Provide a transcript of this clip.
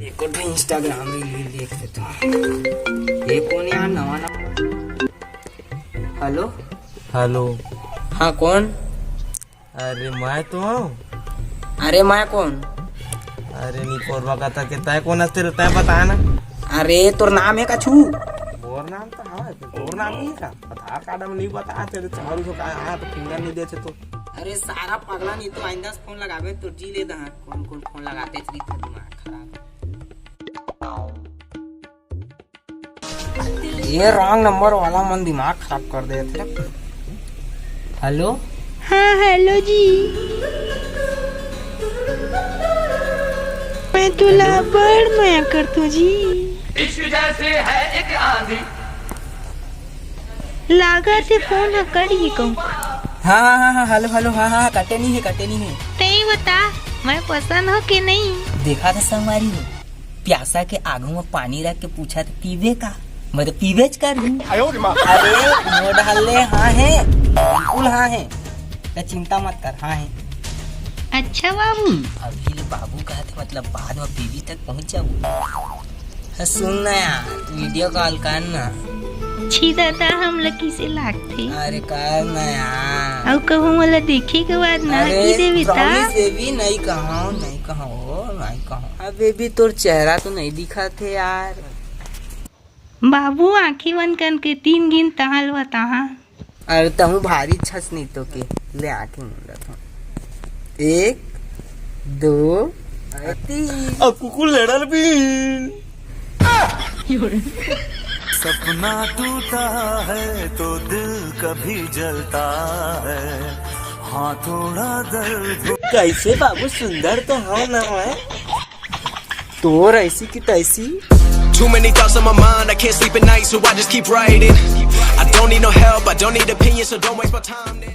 एक और Instagram reel देख लेता हूँ। ये कौन यार नवा नंबर। Hello hello. हाँ कौन? अरे मैं तो हूँ। अरे मैं कौन? अरे नहीं कोरबा का था कि तय कौन हस्ते रहता है बताया ना। अरे तोर नाम है कछू? और नाम तो है और नाम नहीं का आधार कार्ड में नहीं बता तेरे चारू तो का आया तो फिंगर नहीं देते तो। अरे सारा पगला नहीं तो आइंदा फोन लगावे तो जी ले दहा कौन कौन फोन लगाते थी तो दिमाग खराब। ये रॉन्ग नंबर वाला मन दिमाग खराब कर दे थे। हेलो हाँ हेलो जी, मैं तुला बड़ माया करतू जी। इश्क जैसे है एक आंधी। लागा से फोन ह करी कहूँ। हाँ हाँ हाँ हाँ हेलो हेलो हाँ हाँ कटे नहीं है। तई बता मैं पसंद हो कि नहीं? देखा था संगवारी हो प्यासा के आगू में पानी रख के पूछा था पीवे का मैं तो पीवेच कर दूं। अरे नो डाले हाँ है बिल्कुल हाँ है तो चिंता मत कर हाँ है। अच्छा बाबू। अभी ले बाबू कहा थे मतलब बाद में बीवी तक पहुंच जाऊँ। सुन ना यार वीडियो कॉल कर ना। छी दादा हम लकी से लागते। अरे कर ना यार। और कहूँ वाला देखे के बाद ना की देवी ता। बेबी नहीं कहा अब बेबी तोर चेहरा तो नहीं दिखा थे यार। बाबू आँखें बंद करके 3 गिन तहाल व तहा। अरे तहु भारी छस नहीं तो के ले आके मुंडा था 1 2 3 अब कुकुर लड़ल बीन। सपना टूटा है तो दिल कभी जलता है हाँ थोड़ा दर्द। कैसे बाबू सुंदर तो है ना है तोर ऐसी की तैसी। Too many thoughts on my mind, I can't sleep at night, so I just keep writing. I don't need no help, I don't need opinions, so don't waste my time then.